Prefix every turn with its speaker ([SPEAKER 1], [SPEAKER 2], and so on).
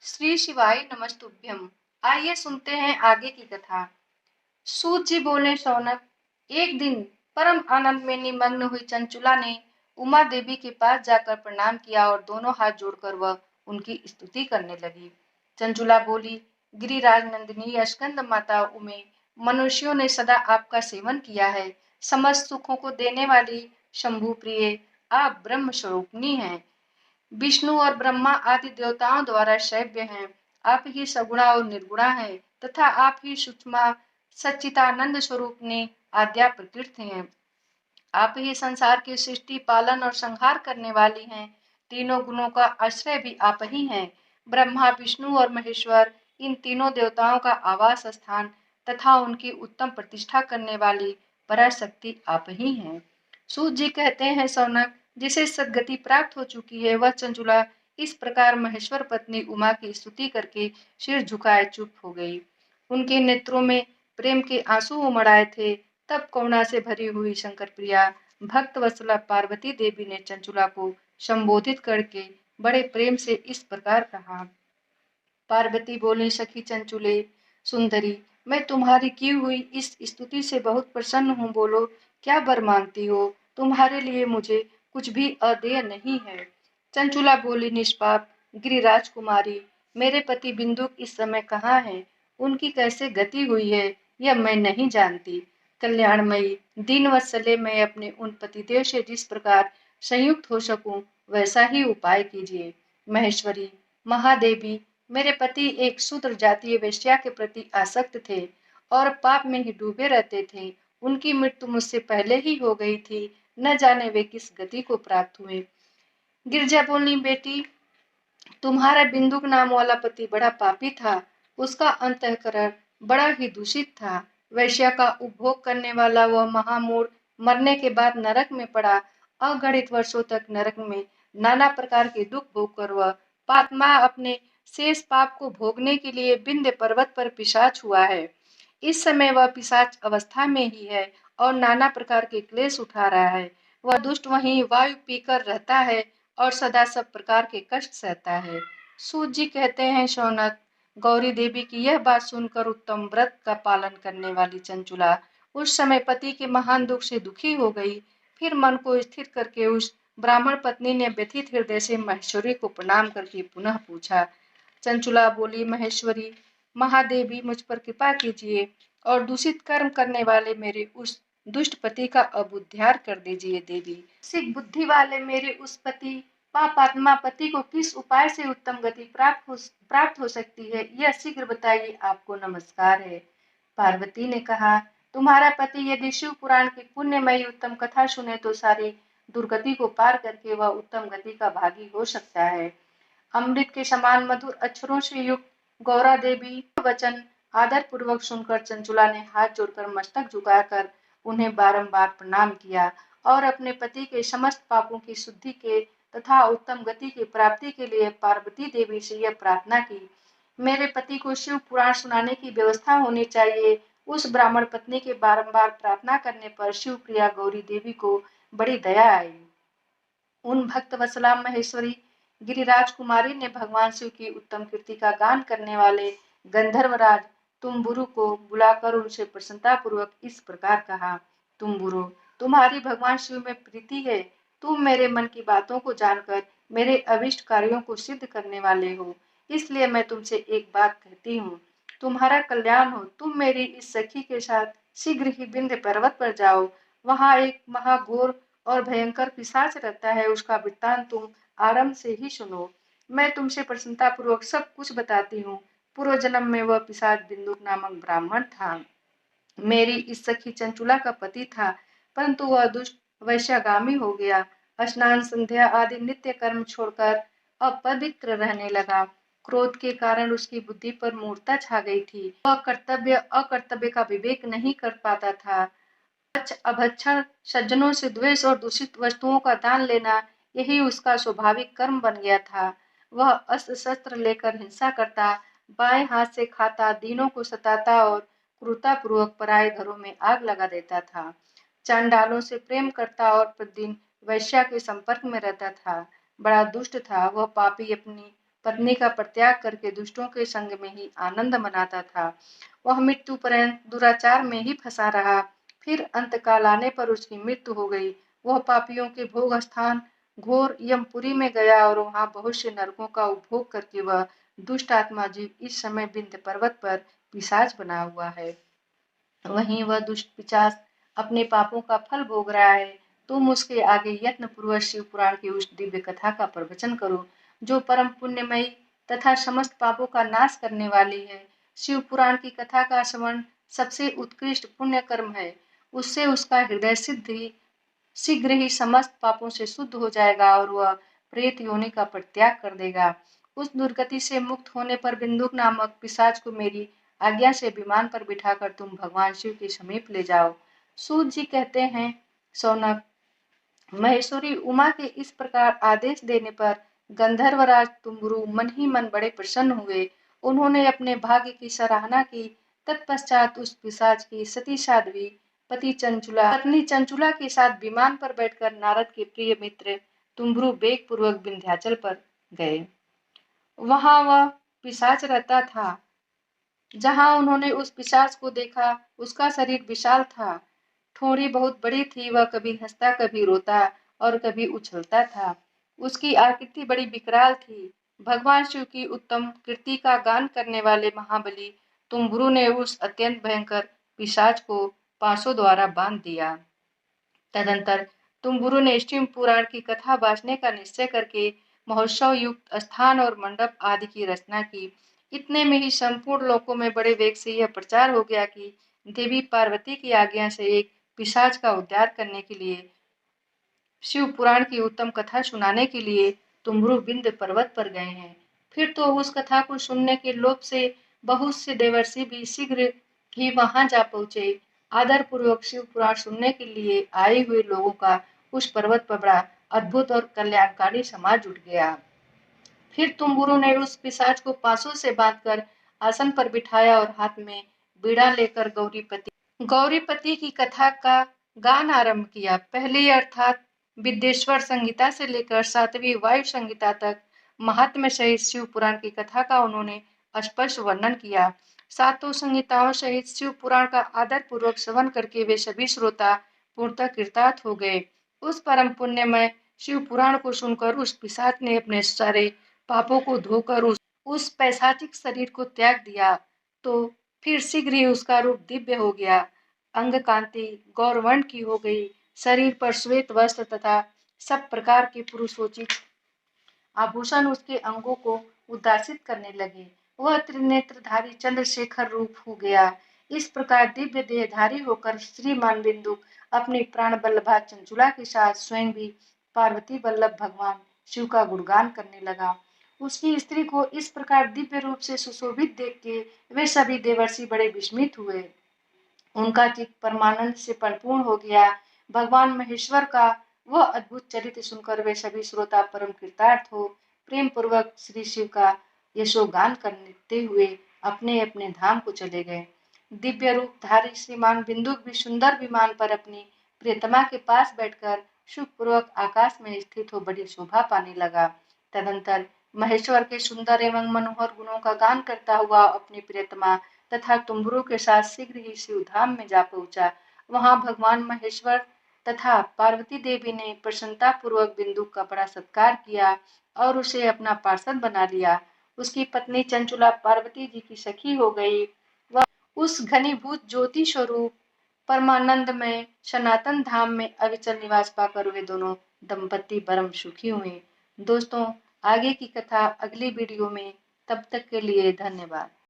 [SPEAKER 1] श्री शिवाय नमस्तुभ्यम। आइए सुनते हैं आगे की कथा। सूत जी बोले, शौनक, एक दिन परम आनंद में निमग्न हुई चंचुला ने उमा देवी के पास जाकर प्रणाम किया और दोनों हाथ जोड़कर वह उनकी स्तुति करने लगी। चंचुला बोली, गिरिराज नंदिनी स्कंद माता उमे, मनुष्यों ने सदा आपका सेवन किया है। समस्त सुखों को देने वाली शंभु प्रिय, आप ब्रह्म स्वरूपिणी हैं। विष्णु और ब्रह्मा आदि देवताओं द्वारा सेव्य हैं। आप ही सगुणा और निर्गुणा है तथा आप ही सूक्ष्म सच्चिदानंद स्वरूप ने आद्या प्रकृति हैं। आप ही संसार की सृष्टि, पालन और संहार करने वाली हैं। तीनों गुणों का आश्रय भी आप ही हैं। ब्रह्मा, विष्णु और महेश्वर, इन तीनों देवताओं का आवास स्थान तथा उनकी उत्तम प्रतिष्ठा करने वाली पराशक्ति आप ही हैं। सूत जी कहते हैं, सौनक, जिसे सद्गति प्राप्त हो चुकी है वह चंचुला इस प्रकार महेश्वर पत्नी उमा की स्तुति करके सिर झुकाए चुप हो गई। उनके नेत्रों में प्रेम के आंसू उमड़ आए थे। तब करुणा से भरी हुई शंकर प्रिया भक्त वत्सला पार्वती देवी ने चंचुला को संबोधित करके बड़े प्रेम से इस प्रकार कहा। पार्वती बोली, सखी चंचुले सुंदरी, मैं तुम्हारी की हुई इस स्तुति से बहुत प्रसन्न हूँ। बोलो, क्या वर मांगती हो? तुम्हारे लिए मुझे कुछ भी अदेय नहीं है। चंचुला बोली, निष्पाप गिरिराज कुमारी, मेरे पति बिंदुक इस समय कहाँ है? उनकी कैसे गति हुई है यह मैं नहीं जानती। कल्याणमयी दीन वत्सले, मैं अपने उन पतिदेव से जिस प्रकार संयुक्त हो सकूं वैसा ही उपाय कीजिए। महेश्वरी, महादेवी, मेरे पति एक शूद्र जातीय वेश्या के प्रति आसक्त थे और पाप में ही डूबे रहते थे। उनकी मृत्यु मुझसे पहले ही हो गई थी। न जाने वे किस गति को प्राप्त हुए। गिरजा बोली, बेटी, तुम्हारा बिंदुक नाम वाला पति बड़ा पापी था। उसका अंतःकरण बड़ा ही दूषित था। वैश्या का उपभोग करने वाला वह महामूढ़ मरने के बाद नरक में पड़ा। अगणित वर्षों तक नरक में नाना प्रकार के दुख भोग कर वह पात्मा अपने शेष पाप को भोगने के लिए विंध्य पर्वत पर पिशाच हुआ है। इस समय वह पिशाच अवस्था में ही है और नाना प्रकार के क्लेश उठा रहा है। वह दुष्ट वहीं वायु पीकर रहता है और सदा सब प्रकार के कष्ट सहता है। सूत जी कहते हैं, शौनक, गौरी देवी की यह बात सुनकर उत्तम व्रत का पालन करने वाली चंचुला उस समय पति के महान दुख से दुखी हो गई। फिर मन को स्थिर करके उस ब्राह्मण पत्नी ने व्यथित हृदय से महेश्वरी को प्रणाम करके पुनः पूछा। चंचुला बोली, महेश्वरी, महादेवी, मुझ पर कृपा कीजिए और दूषित कर्म करने वाले मेरे उस दुष्ट पति का अब उद्धार कर दीजिए। देवी, सिख बुद्धि वाले मेरे उस पति पापात्मा पति को किस उपाय से उत्तम गति प्राप्त हो सकती है, यह शीघ्र बताइए। आपको नमस्कार है। पार्वती ने कहा, तुम्हारा पति यदि शिव पुराण की पुण्यमयी उत्तम कथा सुने तो सारी दुर्गति को पार करके वह उत्तम गति का भागी हो सकता है। अमृत के समान मधुर अक्षरों से युक्त गौरा देवी वचन आदर पूर्वक सुनकर चंचुला ने हाथ जोड़कर मस्तक झुकाकर उन्हें बारंबार प्रणाम किया और अपने पति के समस्त पापों की शुद्धि के तथा उत्तम गति की प्राप्ति के लिए पार्वती देवी से यह प्रार्थना की, मेरे पति को शिव पुराण सुनाने की व्यवस्था होनी चाहिए। उस ब्राह्मण पत्नी के बारंबार प्रार्थना करने पर शिव प्रिया गौरी देवी को बड़ी दया आई। उन भक्त वत्सला महेश्वरी गिरिराज कुमारी ने भगवान शिव की उत्तम कीर्ति का गान करने वाले गंधर्वराज तुम्बुरु को बुलाकर उनसे प्रसन्नता पूर्वक इस प्रकार कहा, तुम्बुरु, तुम्हारी भगवान शिव में प्रीति है। तुम मेरे मन की बातों को जानकर मेरे अभिष्ट कार्यों को सिद्ध करने वाले हो। इसलिए मैं तुमसे एक बात कहती हूँ, तुम्हारा कल्याण हो। तुम मेरी इस सखी के साथ शीघ्र ही विंध्य पर्वत पर जाओ। वहां एक महाघोर और भयंकर पिशाच रहता है। उसका वृत्तांत तुम आरंभ से ही सुनो। मैं तुमसे प्रसन्नता पूर्वक सब कुछ बताती हूँ। पूर्व जन्म में वह पिशाच बिंदुक नामक ब्राह्मण था। मेरी इस सखी चंचुला का पति था, परंतु वह दुष्ट वैश्यागामी हो गया। स्नान, संध्या आदि नित्य कर्म छोड़कर अपवित्र रहने लगा। क्रोध के कारण उसकी बुद्धि पर मूर्छा छा गई थी। वह कर्तव्य अकर्तव्य का विवेक नहीं कर पाता था। अभक्षण, सज्जनों से द्वेष और दूषित वस्तुओं का दान लेना, यही उसका स्वाभाविक कर्म बन गया था। वह अस्त्र शस्त्र लेकर हिंसा करता, बाएं हाथ से खाता, दीनों को सताता और क्रूरतापूर्वक पराये घरों में आग लगा देता था। चांडालों से प्रेम करता और प्रतिदिन वैश्या के संपर्क में रहता था। बड़ा दुष्ट था वह पापी। अपनी पत्नी का परित्याग करके दुष्टों के संग में ही आनंद मनाता था। वह मृत्यु पर्यंत दुराचार में ही फंसा रहा। फिर अंतकाल आने पर उसकी मृत्यु हो गई। वह पापियों के भोग स्थान घोर यमपुरी में गया और वहां बहुत से नरकों का उपभोग करके वह दुष्ट आत्मा जीव इस समय विंध्य पर्वत पर पिशाच बना हुआ है। वहीं वह दुष्ट पिशाच अपने पापों का फल भोग रहा है। तुम उसके आगे यत्न पूर्वक शिव पुराण की उस दिव्य कथा का प्रवचन करो जो परम पुण्यमयी तथा समस्त पापों का नाश करने वाली है। शिव पुराण की कथा का श्रवण सबसे उत्कृष्ट पुण्य कर्म है। उससे उसका हृदय शीघ्र ही समस्त पापों से शुद्ध हो जाएगा और वह प्रेत योनि का परित्याग कर देगा। उस दुर्गति से मुक्त होने पर बिंदुक नामक पिशाच को मेरी आज्ञा से विमान पर बिठाकर तुम भगवान शिव के समीप ले जाओ। सूत जी कहते हैं, सौनक, महेश्वरी उमा के इस प्रकार आदेश देने पर गंधर्वराज तुम्बुरु मन ही मन बड़े प्रसन्न हुए। उन्होंने अपने भाग्य की सराहना की। तत्पश्चात उस पिशाच की सती साध्वी पत्नी चंचुला के साथ विमान पर बैठकर नारद के प्रिय मित्र तुम्बुरु वेग पूर्वक विंध्याचल पर गए। वहां वह पिशाच रहता था। जहां उन्होंने उस पिशाच को देखा, उसका शरीर विशाल था, ठोड़ी बहुत बड़ी थी। वह कभी हंसता, कभी रोता और कभी उछलता था। उसकी आकृति बड़ी विकराल थी। भगवान शिव की उत्तम कीर्ति का गान करने वाले महाबली तुम्बुरु ने उस अत्यंत भयंकर पिशाच को पांसों द्वारा बांध दिया। तदंतर तुम्बुरु ने शिव पुराण की कथा बांटने का निश्चय करके महोत्सव युक्त स्थान और मंडप आदि की रचना की। इतने में ही संपूर्ण लोकों में बड़े वेग से यह प्रचार हो गया कि देवी पार्वती की आज्ञा से एक पिशाच का उद्धार करने के लिए शिव पुराण की उत्तम कथा सुनाने के लिए तुम्बुरु विंध्य पर्वत पर गए हैं। फिर तो उस कथा को सुनने के लोभ से बहुत से देवर्षि भी शीघ्र ही वहां जा पहुंचे। आदर पूर्वक शिव पुराण सुनने के लिए आए हुए लोगों का उस पर्वत पर बड़ा अद्भुत और कल्याणकारी समाज जुट गया। फिर तुम्बुरु ने उस पिशाच को पांसों से बांधकर आसन पर बिठाया और हाथ में बीड़ा लेकर गौरीपति की कथा का गान आरंभ किया। पहली अर्थात विद्येश्वर संहिता से लेकर सातवीं वायु संहिता तक महात्म्य सहित शिव पुराण की कथा का उन्होंने स्पष्ट वर्णन किया। सातों संहिताओं सहित शिव पुराण का आदर पूर्वक श्रवण करके वे सभी श्रोता पूर्णतः कृतार्थ हो गए। उस परम पुण्यमय शिव पुराण को सुनकर उस पिशाच ने अपने सारे पापों को धोकर उस पैशाचिक शरीर को त्याग दिया। तो फिर शीघ्र ही उसका रूप दिव्य हो गया। अंग कांति गौरवर्ण की हो गई। शरीर पर श्वेत वस्त्र तथा सब प्रकार के पुरुषोचित आभूषण उसके अंगों को उद्दासित करने लगे। वह त्रिनेत्रधारी चंद्रशेखर रूप हो गया। इस प्रकार दिव्य देहधारी होकर श्रीमान बिंदु अपनी प्राण बल्लभा चंचुला के साथ स्वयं भी पार्वती वल्लभ भगवान शिव का गुणगान करने लगा। उसकी स्त्री को इस प्रकार दिव्य रूप से सुशोभित देख के वे सभी देवर्षि बड़े विस्मित हुए। उनका चित्त परमानंद से परिपूर्ण हो गया। भगवान महेश्वर का वह अद्भुत चरित्र सुनकर वे सभी श्रोता परम कृतार्थ हो प्रेम पूर्वक श्री शिव का यशोगान करते हुए अपने अपने धाम को चले गए। दिव्य रूपधारी श्रीमान बिंदुक भी सुंदर विमान पर अपनी प्रियतमा के पास बैठकर सुखपूर्वक आकाश में स्थित हो बड़ी शोभा पाने लगा। तदंतर महेश्वर के सुंदर एवं मनोहर गुणों का गान करता हुआ अपनी प्रियतमा तथा तुम्बुरु के साथ शीघ्र ही शिव धाम में जा पहुंचा। वहां भगवान महेश्वर तथा पार्वती देवी ने प्रसन्नता पूर्वक बिंदु का बड़ा सत्कार किया और उसे अपना पार्षद बना लिया। उसकी पत्नी चंचुला पार्वती जी की सखी हो गई। वह उस घनीभूत ज्योति स्वरूप परमानंद में सनातन धाम में अविचल निवास पाकर वे दोनों दंपति परम सुखी हुए। दोस्तों, आगे की कथा अगली वीडियो में। तब तक के लिए धन्यवाद।